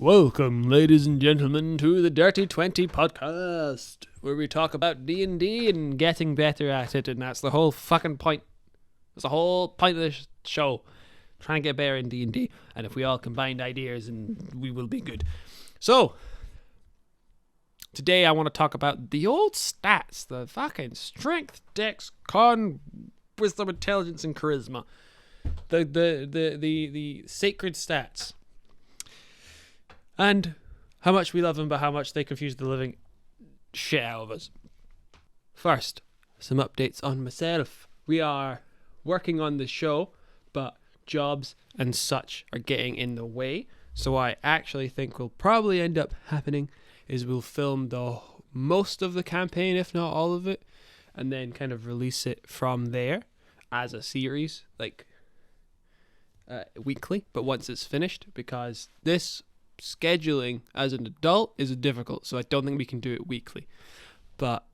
Welcome, ladies and gentlemen, to the Dirty 20 podcast, where we talk about D&D and getting better at it, and that's the whole fucking point. That's the whole point of this show. Trying to get better in D&D, and if we all combined ideas, and we will be good. So, today I want to talk about the old stats, the fucking strength, dex, con, wisdom, intelligence, and charisma. The sacred stats. And how much we love them, but how much they confuse the living shit out of us. First, some updates on myself. We are working on the show, but jobs and such are getting in the way. So I actually think will probably end up happening is we'll film the most of the campaign, if not all of it, and then kind of release it from there as a series, like weekly, but once it's finished, because this scheduling as an adult is difficult, so I don't think we can do it weekly, but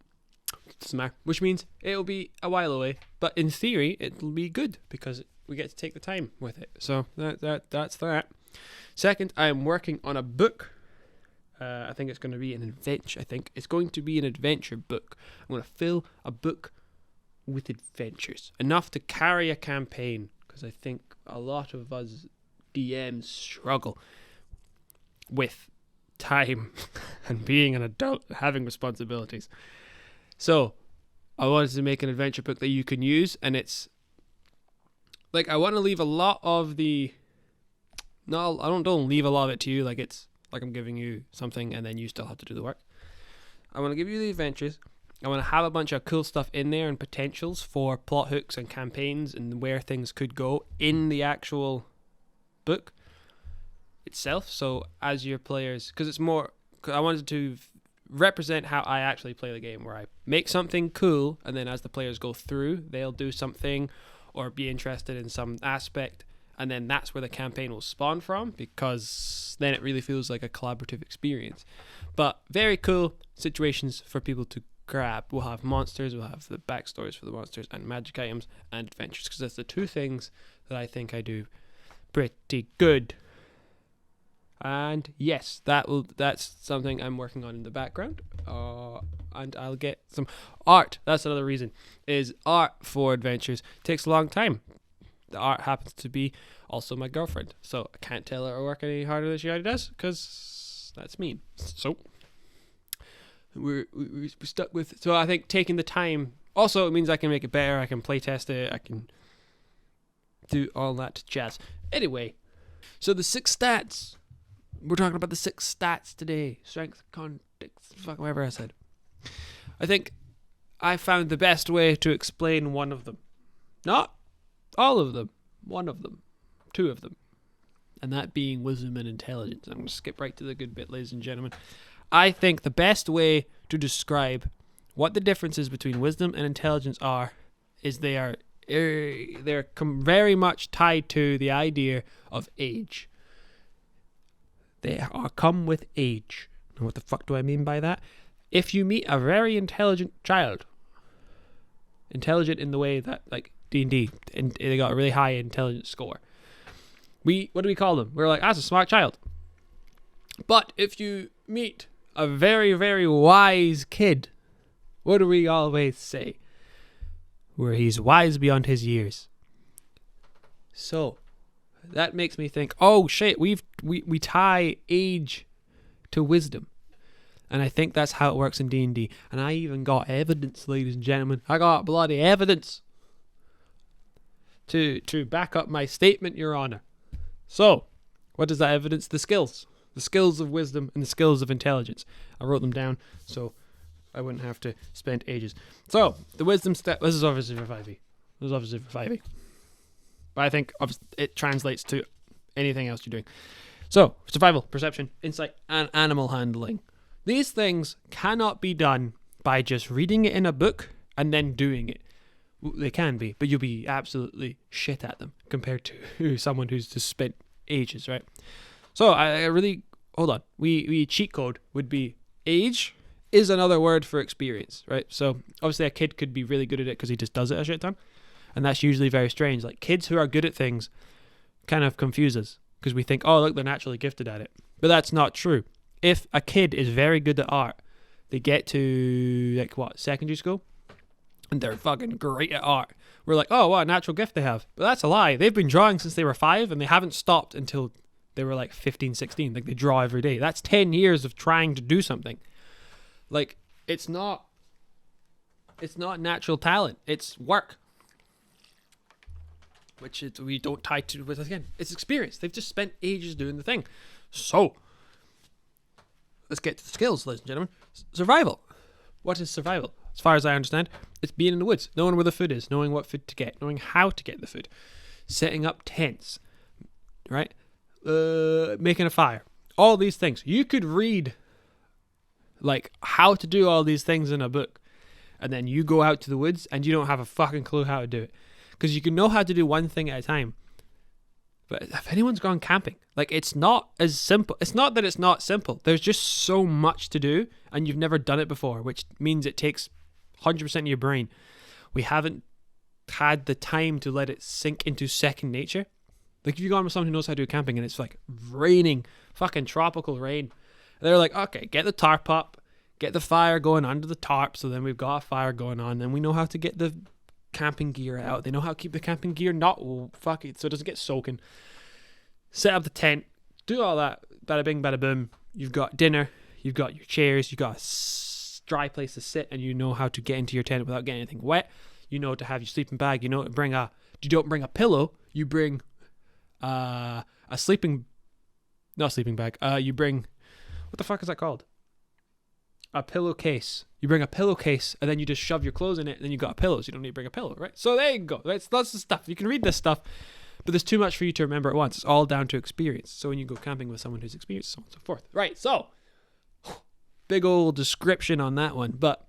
it doesn't matter, which means it'll be a while away, but in theory it'll be good because we get to take the time with it. So that's that. Second, I am working on a book. I think it's going to be an adventure. I think it's going to be an adventure book. I'm going to fill a book with adventures, enough to carry a campaign, because I think a lot of us DMs struggle with time and being an adult, having responsibilities. So I wanted to make an adventure book that you can use, and it's like I want to leave a lot of the don't leave a lot of it to you, like it's like I'm giving you something and then you still have to do the work. I want to give you the adventures. I want to have a bunch of cool stuff in there and potentials for plot hooks and campaigns and where things could go in the actual book itself. So as your players, because it's more, I wanted to represent how I actually play the game, where I make something cool and then as the players go through, they'll do something or be interested in some aspect, and then that's where the campaign will spawn from, because then it really feels like a collaborative experience. But very cool situations for people to grab. We'll have monsters, we'll have the backstories for the monsters, and magic items and adventures, because that's the two things that I think I do pretty good. And yes, that's something I'm working on in the background. And I'll get some art. That's another reason, is art for adventures takes a long time. The art happens to be also my girlfriend, so I can't tell her to work any harder than she already does, because that's mean. So we're stuck with. So I think taking the time also, it means I can make it better. I can play test it. I can do all that jazz. Anyway, so the 6 stats. We're talking about the 6 stats today. Strength, con, dex, fuck, whatever I said. I think I found the best way to explain one of them. Not all of them. One of them. 2 of them. And that being wisdom and intelligence. I'm going to skip right to the good bit, ladies and gentlemen. I think the best way to describe what the differences between wisdom and intelligence are is they're very much tied to the idea of age. They are come with age. Now, what the fuck do I mean by that? If you meet a very intelligent child, intelligent in the way that, like, D&D, and they got a really high intelligence score, what do we call them? We're like, that's a smart child. But if you meet a very, very wise kid, what do we always say? Where he's wise beyond his years. So that makes me think, oh shit, we tie age to wisdom. And I think that's how it works in D&D. And I even got evidence, ladies and gentlemen. I got bloody evidence to back up my statement, Your Honor. So, what is that evidence? The skills. The skills of wisdom and the skills of intelligence. I wrote them down so I wouldn't have to spend ages. So, the wisdom stat. This is obviously for 5e. But I think it translates to anything else you're doing. So, survival, perception, insight, and animal handling. These things cannot be done by just reading it in a book and then doing it. They can be, but you'll be absolutely shit at them compared to someone who's just spent ages, right? So, hold on. We cheat code would be age is another word for experience, right? So, obviously a kid could be really good at it because he just does it a shit ton. And that's usually very strange. Like, kids who are good at things kind of confuse us because we think, oh, look, they're naturally gifted at it. But that's not true. If a kid is very good at art, they get to, like, what, secondary school? And they're fucking great at art. We're like, oh, what a natural gift they have. But that's a lie. They've been drawing since they were 5, and they haven't stopped until they were like 15, 16. Like, they draw every day. That's 10 years of trying to do something. Like, it's not natural talent. It's work. Which we don't tie to with, again, it's experience. They've just spent ages doing the thing. So, let's get to the skills, ladies and gentlemen. Survival. What is survival? As far as I understand, it's being in the woods, knowing where the food is, knowing what food to get, knowing how to get the food, setting up tents, right? Making a fire. All these things. You could read, like, how to do all these things in a book, and then you go out to the woods and you don't have a fucking clue how to do it. Because you can know how to do one thing at a time. But if anyone's gone camping, like, it's not as simple. It's not that it's not simple. There's just so much to do, and you've never done it before, which means it takes 100% of your brain. We haven't had the time to let it sink into second nature. Like, if you go on with someone who knows how to do camping and it's like raining, fucking tropical rain, they're like, okay, get the tarp up, get the fire going under the tarp, so then we've got a fire going on, and we know how to get the camping gear out. They know how to keep the camping gear not fuck it, so it doesn't get soaking. Set up the tent, do all that, bada bing, bada boom. You've got dinner, you've got your chairs, you've got a dry place to sit, and you know how to get into your tent without getting anything wet. You know to have your sleeping bag. You know to bring you don't bring a pillow. You bring a not sleeping bag. You bring, what the fuck is that called? A pillowcase. You bring a pillowcase, and then you just shove your clothes in it, and then you got pillows. You don't need to bring a pillow, right? So there you go. That's lots of stuff. You can read this stuff, but there's too much for you to remember at once. It's all down to experience. So when you go camping with someone who's experienced, so on and so forth. Right, so big old description on that one, but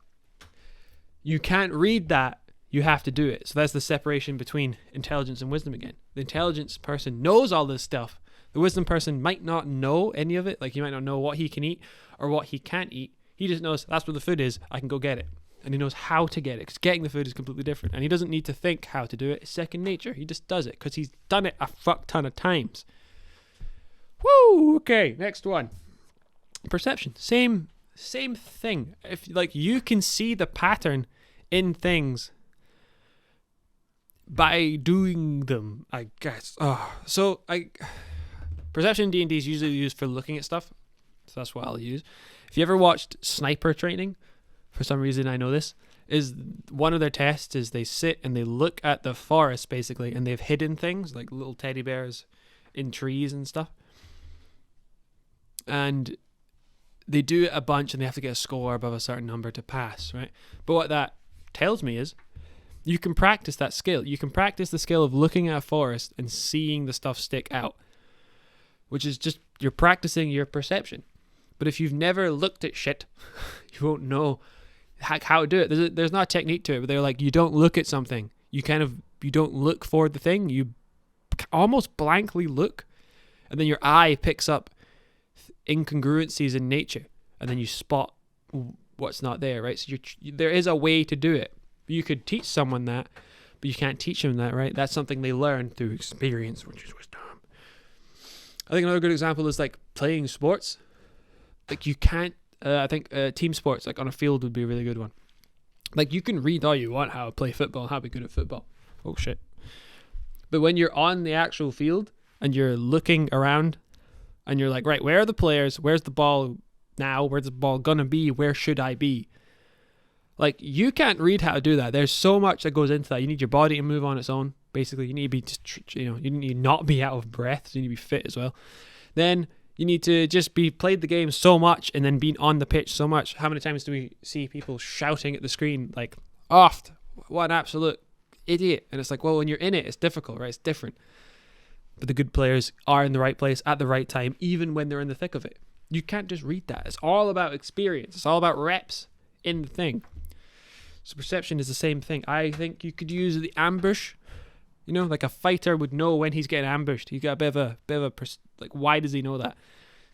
you can't read that. You have to do it. So that's the separation between intelligence and wisdom again. The intelligence person knows all this stuff. The wisdom person might not know any of it. Like, he might not know what he can eat or what he can't eat. He just knows that's where the food is. I can go get it. And he knows how to get it, because getting the food is completely different. And he doesn't need to think how to do it. It's second nature. He just does it because he's done it a fuck ton of times. Woo! Okay, next one. Perception. Same thing. If, like, you can see the pattern in things by doing them, I guess. Perception in D&D is usually used for looking at stuff. So that's what I'll use. If you ever watched sniper training, for some reason I know this, is one of their tests is they sit and they look at the forest, basically, and they've hidden things like little teddy bears in trees and stuff. And they do it a bunch, and they have to get a score above a certain number to pass, right? But what that tells me is you can practice that skill. You can practice the skill of looking at a forest and seeing the stuff stick out, which is just, you're practicing your perception. But if you've never looked at shit, you won't know how to do it. There's not a technique to it, but they're like, you don't look at something. You don't look for the thing. You almost blankly look, and then your eye picks up incongruencies in nature, and then you spot what's not there, right? So there is a way to do it. You could teach someone that, but you can't teach them that, right? That's something they learn through experience, which is wisdom. I think another good example is like playing sports. Like, you can't, I think team sports, like on a field, would be a really good one. Like, you can read all you want how to play football and how to be good at football. Oh, shit. But when you're on the actual field and you're looking around and you're like, right, where are the players? Where's the ball now? Where's the ball going to be? Where should I be? Like, you can't read how to do that. There's so much that goes into that. You need your body to move on its own. Basically, you need to be, you need to not be out of breath. So you need to be fit as well. Then you need to just be played the game so much and then been on the pitch so much. How many times do we see people shouting at the screen like, "Oft, what an absolute idiot!" And it's like, well, when you're in it, it's difficult, right? It's different. But the good players are in the right place at the right time, even when they're in the thick of it. You can't just read that. It's all about experience. It's all about reps in the thing. So perception is the same thing. I think you could use the ambush. You know, like a fighter would know when he's getting ambushed. He got a bit of a like, why does he know that?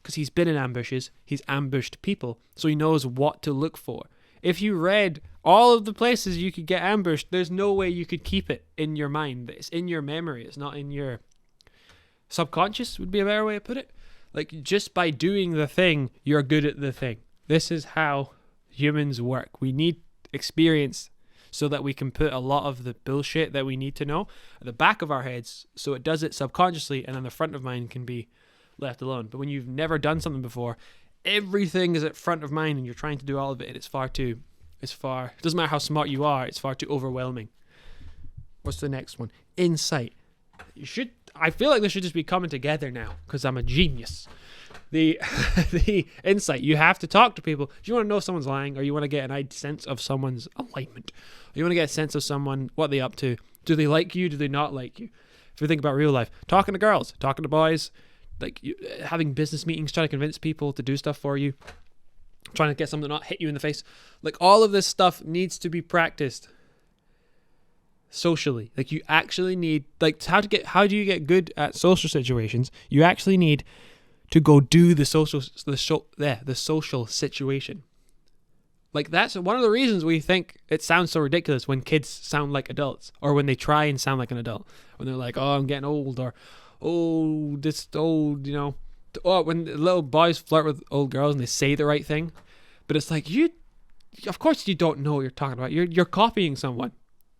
Because he's been in ambushes. He's ambushed people, so he knows what to look for. If you read all of the places you could get ambushed, there's no way you could keep it in your mind. It's in your memory. It's not in your subconscious, would be a better way to put it. Like, just by doing the thing, you're good at the thing. This is how humans work. We need experience so that we can put a lot of the bullshit that we need to know at the back of our heads, so it does it subconsciously, and then the front of mind can be left alone. But when you've never done something before, everything is at front of mind and you're trying to do all of it, and it doesn't matter how smart you are, it's far too overwhelming. What's the next one? Insight. I feel like this should just be coming together now because I'm a genius. The insight. You have to talk to people. Do you want to know if someone's lying, or you want to get a sense of someone's alignment? Or you want to get a sense of someone, what they're up to. Do they like you? Do they not like you? If you think about real life, talking to girls, talking to boys, like having business meetings, trying to convince people to do stuff for you, trying to get someone to not hit you in the face. Like, all of this stuff needs to be practiced socially. Like, you actually need, like, how do you get good at social situations? You actually need to go do the social situation. Like, that's one of the reasons we think it sounds so ridiculous when kids sound like adults, or when they try and sound like an adult, when they're like, oh, I'm getting old, or oh, this old, you know, or when little boys flirt with old girls and they say the right thing. But it's like, of course you don't know what you're talking about. You're copying someone,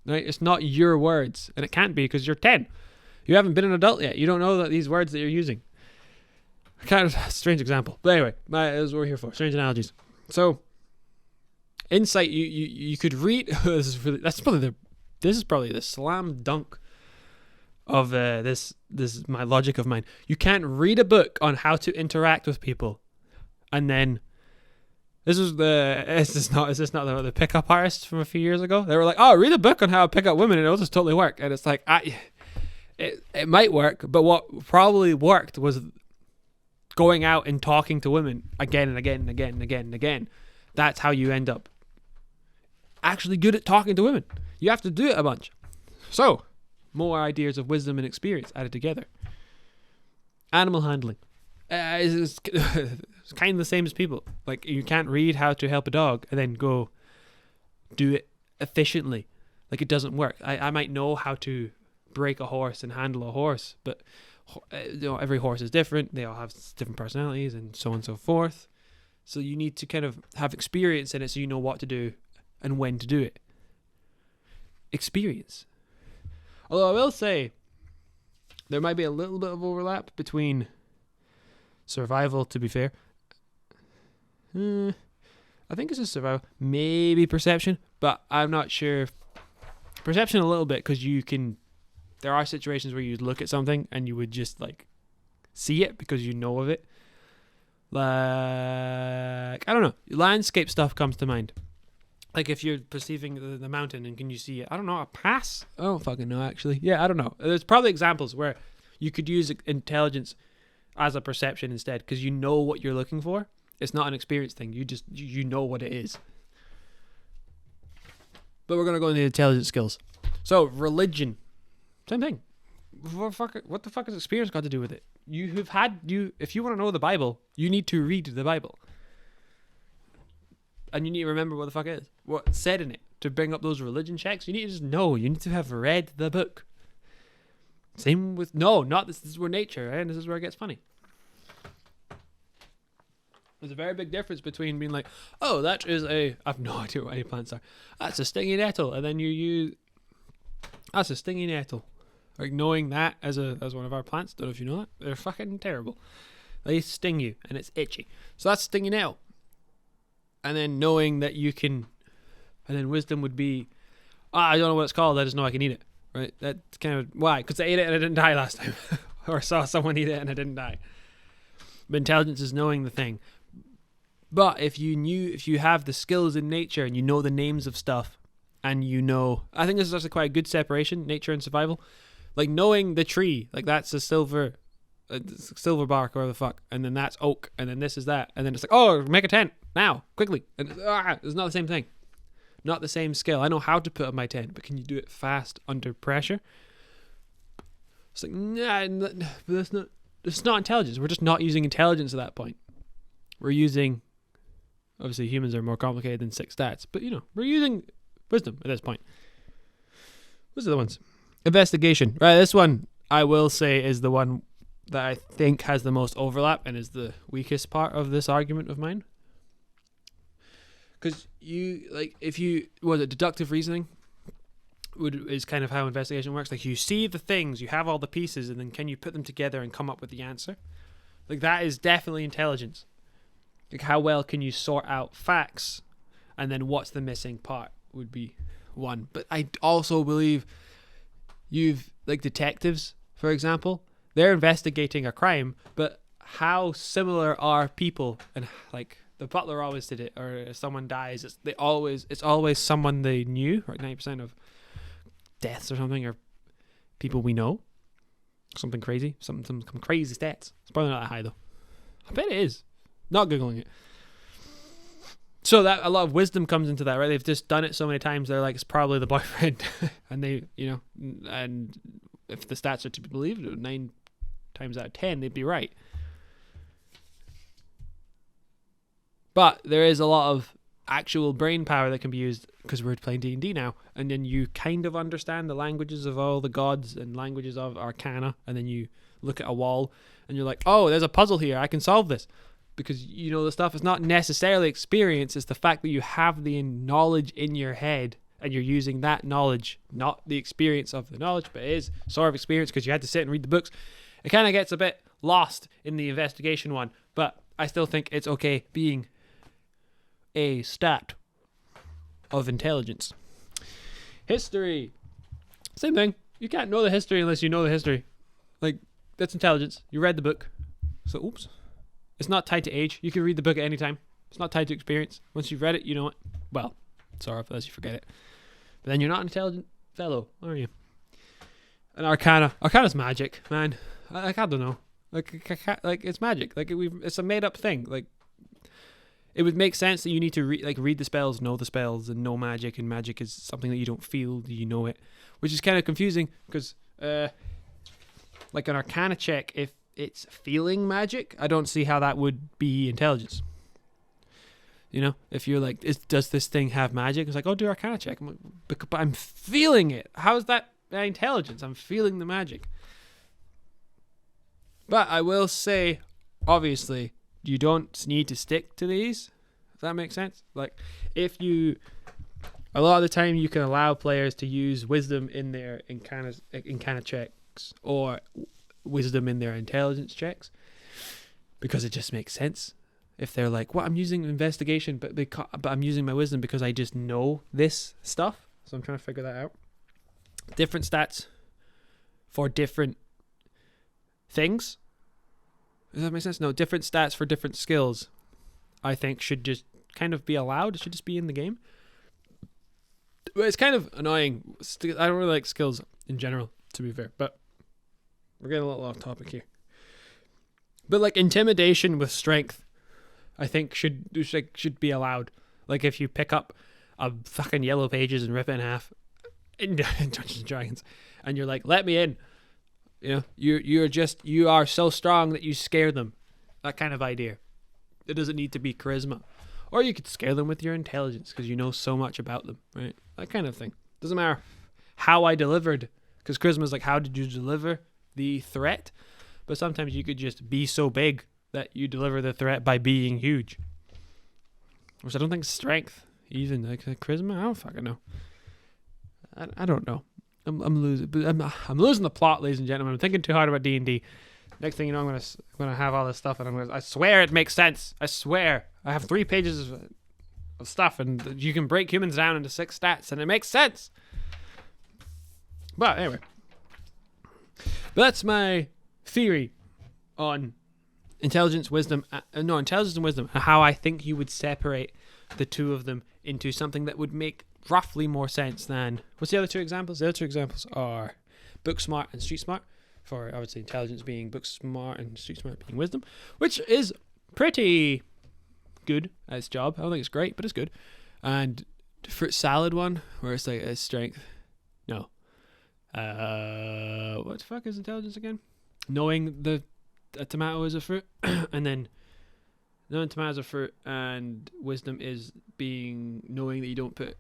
right? It's not your words, and it can't be, because you're 10. You haven't been an adult yet. You don't know that these words that you're using. Kind of a strange example, but anyway, that's what we're here for. Strange analogies. So, insight. You could read. This is probably the slam dunk of this my logic of mine. You can't read a book on how to interact with people, and then is this not the pickup artists from a few years ago? They were like, oh, read a book on how to pick up women and it'll just totally work. And it's like, it might work, but what probably worked was going out and talking to women again and again and again and again and again. That's how you end up actually good at talking to women. You have to do it a bunch. So, more ideas of wisdom and experience added together. Animal handling. It's kind of the same as people. Like, you can't read how to help a dog and then go do it efficiently. Like, it doesn't work. I might know how to break a horse and handle a horse, but every horse is different. They all have different personalities and so on and so forth. So you need to kind of have experience in it so you know what to do and when to do it. Experience. Although I will say there might be a little bit of overlap between survival, to be fair. I think it's just survival. Maybe perception, but I'm not sure. Perception a little bit, because there are situations where you'd look at something and you would just like see it because you know of it. Like, I don't know. Landscape stuff comes to mind. Like, if you're perceiving the mountain and can you see it? I don't know, a pass? I don't fucking know, actually. Yeah, I don't know. There's probably examples where you could use intelligence as a perception instead, because you know what you're looking for. It's not an experience thing. You know what it is. But we're going to go into the intelligence skills. So, religion. Same thing. What the fuck has experience got to do with it? If you want to know the Bible, you need to read the Bible. And you need to remember what the fuck it is. What's said in it. To bring up those religion checks, you need to just know. You need to have read the book. Same with... No, not this. This is where nature, right? And this is where it gets funny. There's a very big difference between being like, oh, that is I have no idea what any plants are. That's a stingy nettle. And then you use... That's a stingy nettle. Like, knowing that as one of our plants, don't know if you know that, they're fucking terrible. They sting you and it's itchy. So that's stingy nettle. And then knowing that you can, and then wisdom would be, I don't know what it's called, I just know I can eat it, right? That's kind of, why? Because I ate it and I didn't die last time. Or saw someone eat it and I didn't die. But intelligence is knowing the thing. But if you have the skills in nature and you know the names of stuff, and you know, I think this is actually quite a good separation, nature and survival. Like, knowing the tree, like, that's a silver bark or the fuck, and then that's oak, and then this is that, and then it's like, oh, make a tent now, quickly, and it's not the same thing, not the same skill. I know how to put up my tent, but can you do it fast under pressure? It's like, nah, but it's not intelligence. We're just not using intelligence at that point. We're using, obviously humans are more complicated than 6 stats, but we're using wisdom at this point. What's the other ones? Investigation, right? This one I will say is the one that I think has the most overlap and is the weakest part of this argument of mine. Because deductive reasoning is kind of how investigation works. Like, you see the things, you have all the pieces, and then can you put them together and come up with the answer? Like, that is definitely intelligence. Like, how well can you sort out facts, and then what's the missing part would be one. But I also believe like detectives, for example, they're investigating a crime, but how similar are people? And like the butler always did it, or if someone dies, it's always someone they knew. Like 90% of deaths or something are people we know. Something crazy, some crazy stats. It's probably not that high though. I bet it is. Not googling it. So that a lot of wisdom comes into that, right? They've just done it so many times. They're like, it's probably the boyfriend, and they, and if the stats are to be believed, 9 times out of 10, they'd be right. But there is a lot of actual brain power that can be used because we're playing D&D now, and then you kind of understand the languages of all the gods and languages of Arcana, and then you look at a wall and you're like, oh, there's a puzzle here, I can solve this. Because you know the stuff is not necessarily experience, it's the fact that you have the knowledge in your head and you're using that knowledge, not the experience of the knowledge, but it is sort of experience because you had to sit and read the books. It kind of gets a bit lost in the investigation one, but I still think it's okay being a stat of intelligence. History. Same thing. You can't know the history unless you know the history. Like, that's intelligence. You read the book. So, oops. It's not tied to age. You can read the book at any time. It's not tied to experience. Once you've read it, you know it. Well, sort of, unless you forget it. But then you're not an intelligent fellow, are you? And Arcana. Arcana's magic, man. I don't know. Like it's magic. Like, it's a made-up thing. Like, it would make sense that you need to read the spells, know the spells, and know magic. And magic is something that you don't feel, you know it. Which is kind of confusing, because, like an Arcana check, if it's feeling magic, I don't see how that would be intelligence. You know, if you're like, does this thing have magic? It's like, oh, do Arcana check. I'm like, but I'm feeling it. How is that intelligence? I'm feeling the magic. But I will say, obviously, you don't need to stick to these. Does that make sense? Like, a lot of the time you can allow players to use wisdom in their Arcana checks, or wisdom in their intelligence checks, because it just makes sense. If they're like, well, I'm using investigation, but I'm using my wisdom because I just know this stuff, so I'm trying to figure that out. Different stats for different things. Does that make sense? No, different stats for different skills, I think, should just kind of be allowed. It should just be in the game. But it's kind of annoying. I don't really like skills in general, to be fair, but we're getting a little off topic here. But like intimidation with strength, I think should be allowed. Like if you pick up a fucking Yellow Pages and rip it in half in Dungeons and Dragons, and you're like, let me in. You know, you are so strong that you scare them. That kind of idea. It doesn't need to be charisma. Or you could scare them with your intelligence because you know so much about them, right? That kind of thing. Doesn't matter how I delivered, because charisma is like, how did you deliver the threat? But sometimes you could just be so big that you deliver the threat by being huge. Which I don't think strength, even like charisma, I don't fucking know. I don't know. I'm losing, but I'm losing the plot, ladies and gentlemen. I'm thinking too hard about D&D. Next thing you know, I'm gonna have all this stuff, and I swear it makes sense. I swear, I have 3 pages of stuff, and you can break humans down into 6 stats, and it makes sense. But anyway, that's my theory on intelligence and wisdom, and how I think you would separate the two of them into something that would make roughly more sense than... What's the other 2 examples? The other 2 examples are book smart and street smart, for obviously intelligence being book smart and street smart being wisdom, which is pretty good at its job. I don't think it's great, but it's good. And fruit salad one, where it's like a strength. No. What the fuck is intelligence again? Knowing a tomato is a fruit, and then knowing tomatoes are fruit, and wisdom is knowing that you don't put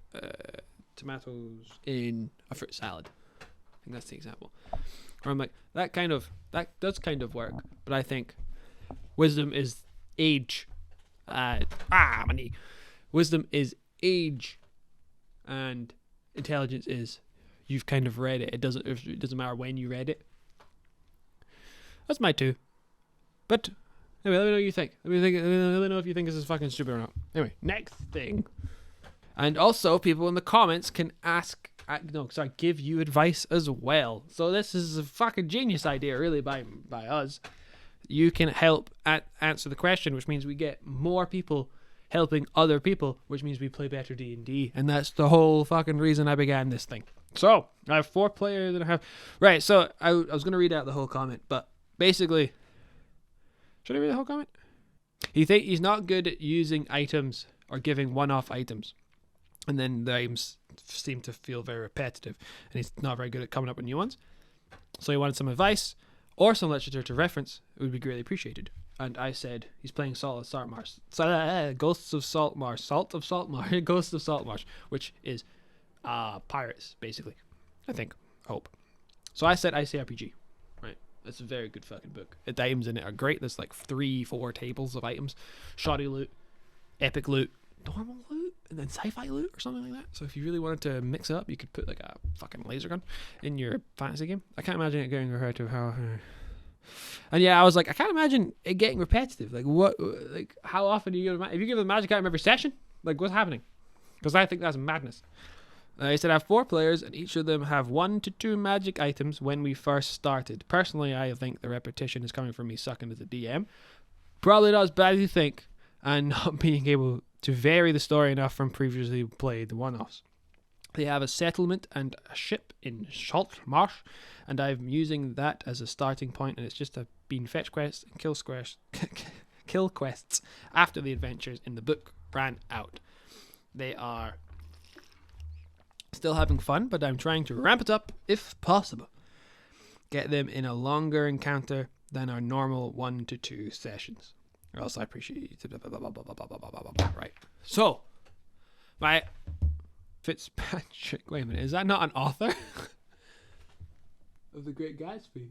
tomatoes in a fruit salad. I think that's the example. Or I'm like, that does kind of work. But I think wisdom is age. My knee. Wisdom is age, and intelligence is you've kind of read it. It doesn't matter when you read it. That's my 2. But anyway, let me know what you think. Let me know if you think this is fucking stupid or not. Anyway, next thing. And also, people in the comments can give you advice as well. So this is a fucking genius idea, really, by us. You can help answer the question, which means we get more people helping other people, which means we play better D&D. And that's the whole fucking reason I began this thing. So, I have 4 players and I have... Right, so I was going to read out the whole comment, but basically... Should I read the whole comment? He's not good at using items or giving one-off items. And then the items seem to feel very repetitive. And he's not very good at coming up with new ones. So he wanted some advice or some literature to reference. It would be greatly appreciated. And I said, he's playing Ghosts of Saltmarsh. Ghosts of Saltmarsh, which is pirates, basically. I think. Hope. So I said ICRPG. Right. That's a very good fucking book. The items in it are great. There's like 3-4 tables of items. Shoddy loot, epic loot, normal loot, and then sci-fi loot or something like that. So if you really wanted to mix it up, you could put like a fucking laser gun in your fantasy game. I can't imagine it getting repetitive. And yeah, I was like, I can't imagine it getting repetitive. Like what? Like how often do you give? If you give them a magic item every session, like what's happening? Because I think that's madness. He said I have 4 players and each of them have 1 to 2 magic items when we first started. Personally, I think the repetition is coming from me sucking as a DM. Probably not as bad as you think, and not being able to vary the story enough from previously played one-offs. They have a settlement and a ship in Saltmarsh, and I'm using that as a starting point, and it's just been fetch quests and kill quests after the adventures in the book ran out. They are still having fun, but I'm trying to ramp it up if possible. Get them in a longer encounter than our normal 1 to 2 sessions. Or else I appreciate it. Right. So, my Fitzpatrick. Wait a minute. Is that not an author of The Great Gatsby?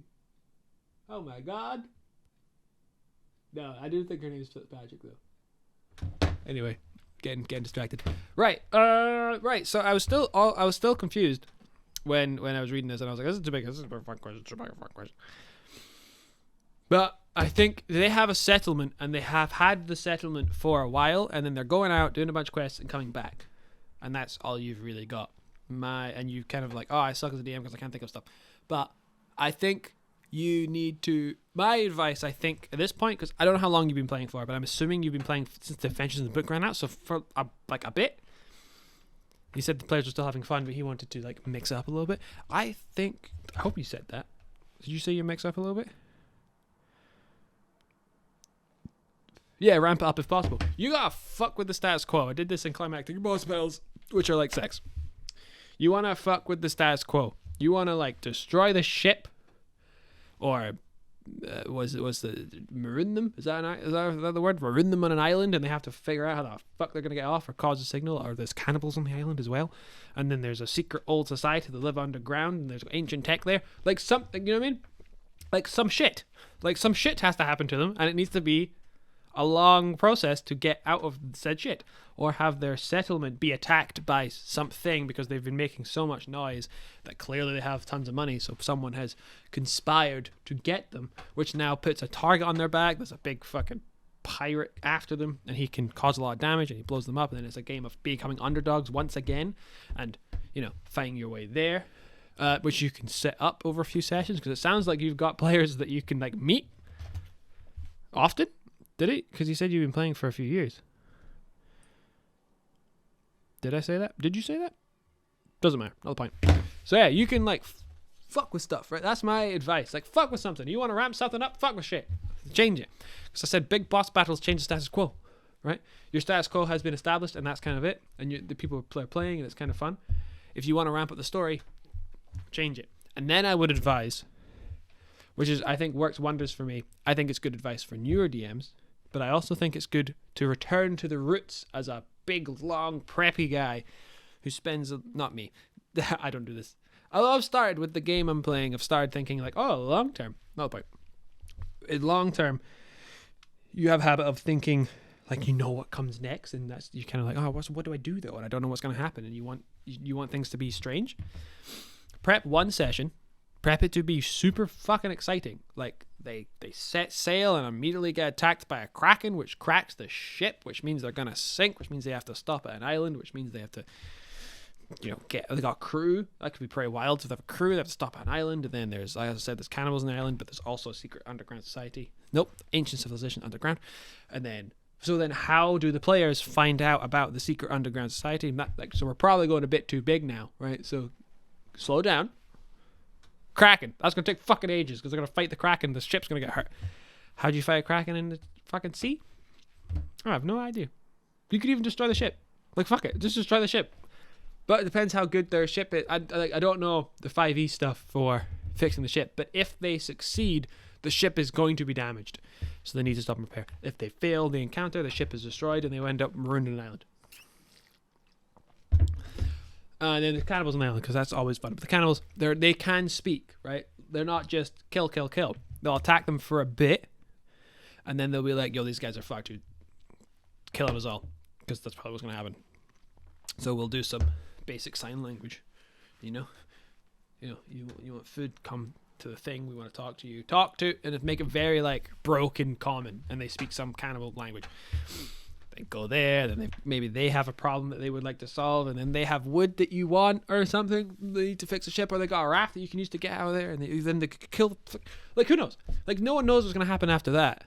Oh my god. No, I didn't think her name was Fitzpatrick though. Anyway, getting distracted. Right. Right. So I was still confused when I was reading this, and I was like, this is too big. This is a fun question. But I think they have a settlement, and they have had the settlement for a while, and then they're going out, doing a bunch of quests, and coming back. And that's all you've really got. And you kind of like, oh, I suck as a DM because I can't think of stuff. But I think you need to... My advice, I think, at this point, because I don't know how long you've been playing for, but I'm assuming you've been playing since the Adventures in the Book ran out, so for a bit. He said the players were still having fun, but he wanted to like mix up a little bit. I hope you said that. Did you say you mix up a little bit? Yeah, ramp it up if possible. You gotta fuck with the status quo. I did this in climactic boss battles, which are like sex. You wanna fuck with the status quo. You wanna like destroy the ship, or was the maroon them? Is that the word? Maroon them on an island, and they have to figure out how the fuck they're gonna get off, or cause a signal, or there's cannibals on the island as well, and then there's a secret old society that live underground, and there's ancient tech there, like something. You know what I mean? Like some shit has to happen to them, and it needs to be a long process to get out of said shit, or have their settlement be attacked by something because they've been making so much noise that clearly they have tons of money, so someone has conspired to get them, which now puts a target on their back. There's a big fucking pirate after them, and he can cause a lot of damage, and he blows them up, and then it's a game of becoming underdogs once again, and fighting your way there, which you can set up over a few sessions, because it sounds like you've got players that you can like meet often. Did he? Because you said you've been playing for a few years. Did I say that? Did you say that? Doesn't matter. Not the point. So yeah, you can like fuck with stuff, right? That's my advice. Like fuck with something. You want to ramp something up? Fuck with shit. Change it. Because I said big boss battles change the status quo, right? Your status quo has been established, and that's kind of it. And the people are playing, and it's kind of fun. If you want to ramp up the story, change it. And then I would advise, which is I think works wonders for me. I think it's good advice for newer DMs. But I also think it's good to return to the roots as a big, long, preppy guy who spends... Not me. I don't do this. Although I've started with the game I'm playing, I've started thinking like, oh, long term. Not the point. In long term, you have a habit of thinking like you know what comes next, and that's you kind of like, oh, what do I do though? And I don't know what's going to happen, and you want things to be strange. Prep one session, prep it to be super fucking exciting. Like they set sail and immediately get attacked by a kraken, which cracks the ship, which means they're gonna sink, which means they have to stop at an island, which means they have to, they got crew. That could be pretty wild. So they have a crew, they have to stop at an island, and then there's, like I said, there's cannibals on the island, but there's also a secret underground society. Nope, ancient civilization underground. And then how do the players find out about the secret underground society? So we're probably going a bit too big now, right? So slow down. Kraken. That's going to take fucking ages because they're going to fight the Kraken. The ship's going to get hurt. How do you fight a Kraken in the fucking sea? I have no idea. You could even destroy the ship. Like, fuck it. Just destroy the ship. But it depends how good their ship is. I don't know the 5e stuff for fixing the ship. But if they succeed, the ship is going to be damaged. So they need to stop and repair. If they fail the encounter, the ship is destroyed and they end up ruined in an island. And then the cannibals on the island, because that's always fun. But the cannibals, they can speak, right? They're not just kill. They'll attack them for a bit, and then they'll be like, yo, these guys are fucked, dude. Killing us all. Because that's probably what's going to happen. So we'll do some basic sign language. You want food, come to the thing, we want to talk to you. Talk to, and make it very, like, broken common, and they speak some cannibal language. They go there, then maybe they have a problem that they would like to solve, and then they have wood that you want or something. They need to fix a ship, or they got a raft that you can use to get out of there, and then they kill. Like, who knows? Like, no one knows what's going to happen after that.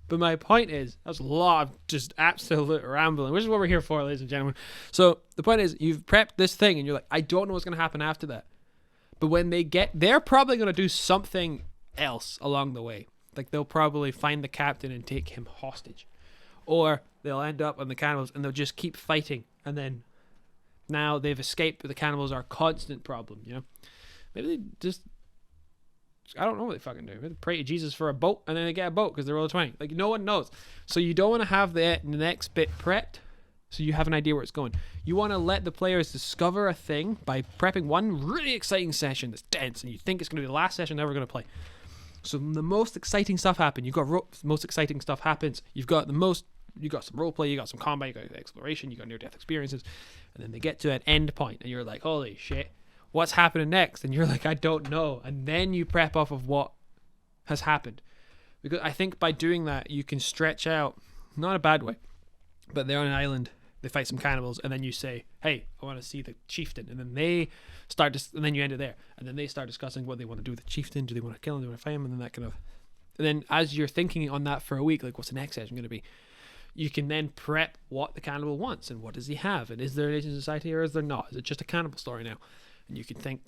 But my point is, that's a lot of just absolute rambling, which is what we're here for, ladies and gentlemen. So the point is, you've prepped this thing, and you're like, I don't know what's going to happen after that. But when they're probably going to do something else along the way. Like, they'll probably find the captain and take him hostage. Or they'll end up on the cannibals and they'll just keep fighting. And then now they've escaped, but the cannibals are a constant problem, Maybe they just, I don't know what they fucking do. Maybe they pray to Jesus for a boat and then they get a boat because they're roll 20. Like, no one knows. So you don't want to have the next bit prepped so you have an idea where it's going. You want to let the players discover a thing by prepping one really exciting session that's dense and you think it's going to be the last session they're ever going to play. So the most exciting stuff happens. You've got most exciting stuff happens. You got some roleplay, you got some combat, you got exploration, you got near-death experiences, and then they get to an end point, and you're like, holy shit, what's happening next? And you're like, I don't know. And then you prep off of what has happened. Because I think by doing that, you can stretch out, not in a bad way, but they're on an island, they fight some cannibals, and then you say, hey, I want to see the chieftain. And then they start and then you end it there. And then they start discussing what they want to do with the chieftain. Do they want to kill him? Do they want to fight him? And then that kind of... And then as you're thinking on that for a week, like, what's the next session going to be? You can then prep what the cannibal wants and what does he have? And is there an ancient society or is there not? Is it just a cannibal story now? And you can think,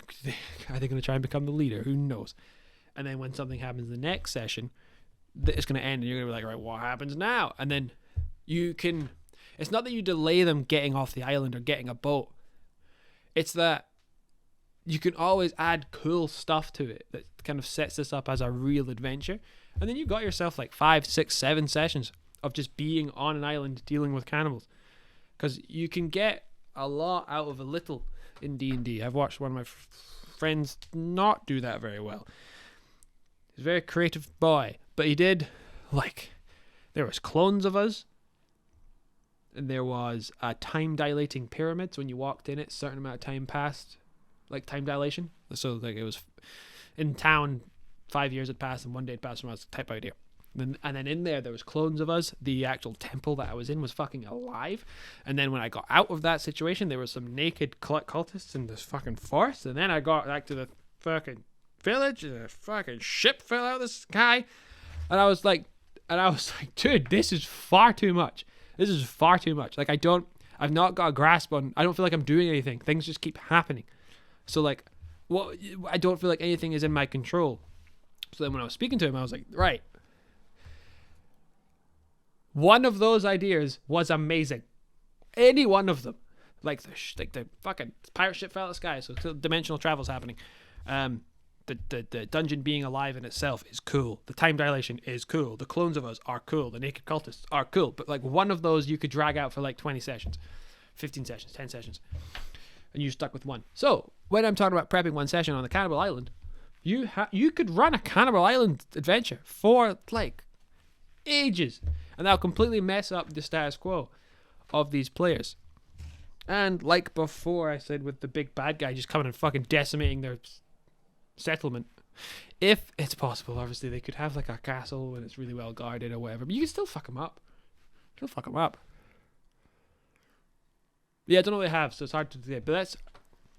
are they going to try and become the leader? Who knows? And then when something happens in the next session, it's going to end and you're going to be like, right, what happens now? And then you can... It's not that you delay them getting off the island or getting a boat. It's that you can always add cool stuff to it that kind of sets this up as a real adventure. And then you've got yourself like 5, 6, 7 sessions of just being on an island dealing with cannibals. Because you can get a lot out of a little in D&D. I've watched one of my friends not do that very well. He's a very creative boy. But he did, like, there was clones of us. And there was a time-dilating pyramid. So when you walked in it, a certain amount of time passed. Like, time dilation. So, like, it was in town, 5 years had passed, and 1 day had passed from us, type idea. And then in there was clones of us. The actual temple that I was in was fucking alive. And then when I got out of that situation, there were some naked cultists in this fucking forest. And then I got back to the fucking village, and a fucking ship fell out of the sky. And I was like, dude, this is far too much. This is far too much. Like, I've not got a grasp on, I don't feel like I'm doing anything. Things just keep happening. So, like, I don't feel like anything is in my control. So then when I was speaking to him, I was like, right. One of those ideas was amazing. Any one of them. Like the fucking pirate ship fell out of the sky, so dimensional travel's happening. The dungeon being alive in itself is cool. The time dilation is cool. The clones of us are cool. The naked cultists are cool. But like one of those you could drag out for like 20 sessions, 15 sessions, 10 sessions. and you're stuck with one. So when I'm talking about prepping one session on the Cannibal Island, you could run a Cannibal Island adventure for like ages, and that'll completely mess up the status quo of these players. And like before I said with the big bad guy just coming and fucking decimating their settlement, if it's possible, obviously they could have like a castle and it's really well guarded or whatever, but you can still fuck them up. Yeah, I don't know what they have, so it's hard to say. But let's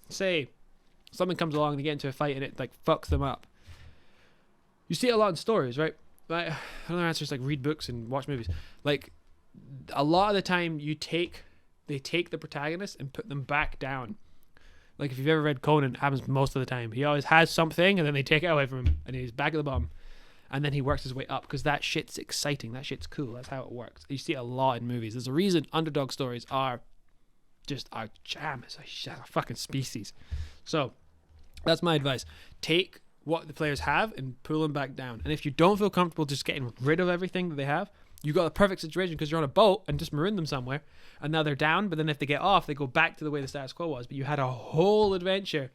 say something comes along and they get into a fight and it like fucks them up. You see it a lot in stories, right? Like, another answer is like read books and watch movies. Like a lot of the time they take the protagonist and put them back down. Like if you've ever read Conan, it happens most of the time. He always has something and then they take it away from him and he's back at the bottom. And then he works his way up because that shit's exciting. That shit's cool. That's how it works. You see it a lot in movies. There's a reason underdog stories are just our jam. It's a fucking species. So that's my advice. Take what the players have and pull them back down. And if you don't feel comfortable just getting rid of everything that they have, you got a perfect situation because you're on a boat and just maroon them somewhere and now they're down, but then if they get off they go back to the way the status quo was, but you had a whole adventure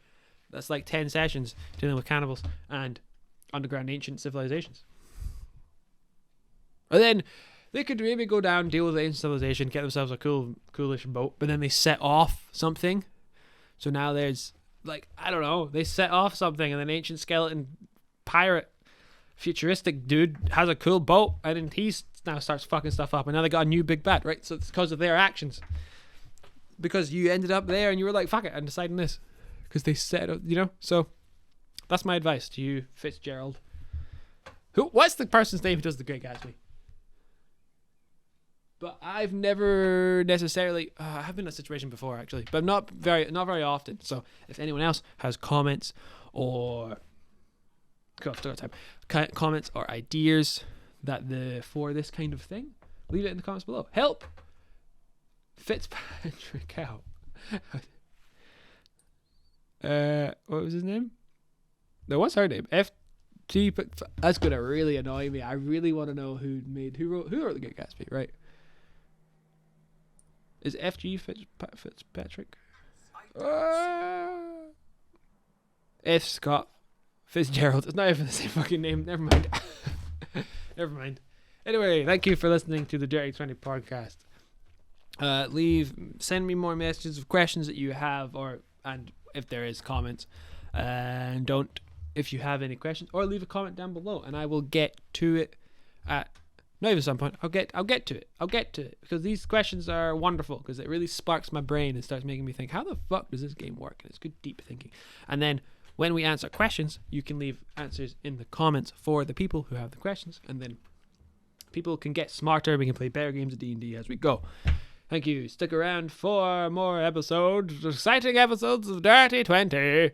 that's like 10 sessions dealing with cannibals and underground ancient civilizations. And then they could maybe go down, deal with the ancient civilization, get themselves a coolish boat, but then they set off something. So now there's like, I don't know, they set off something and an ancient skeleton pirate futuristic dude has a cool boat and then he now starts fucking stuff up and now they got a new big bad, right? So it's because of their actions. Because you ended up there and you were like, fuck it, I'm deciding this. Because they set up, you know? So that's my advice to you, Fitzgerald. What's the person's name who does The Great Gatsby? But I've never necessarily, I've been in a situation before actually, but not very often. So if anyone else has comments or comments or ideas for this kind of thing, leave it in the comments below. Help Fitzpatrick out. What was his name? No, what's her name? FG. That's gonna really annoy me. I really want to know who wrote The Great Gatsby, right? Is FG Fitzpatrick? F. Scott Fitzgerald. It's not even the same fucking name. Never mind. Never mind. Anyway, thank you for listening to the Dirty 20 podcast. Send me more messages of questions that you have, and if there is comments, and if you have any questions, or leave a comment down below, and I will get to it at not even some point. I'll get to it because these questions are wonderful because it really sparks my brain and starts making me think, how the fuck does this game work? And it's good deep thinking. And then when we answer questions, you can leave answers in the comments for the people who have the questions, and then people can get smarter. We can play better games of D&D as we go. Thank you. Stick around for more episodes, exciting episodes of Dirty 20.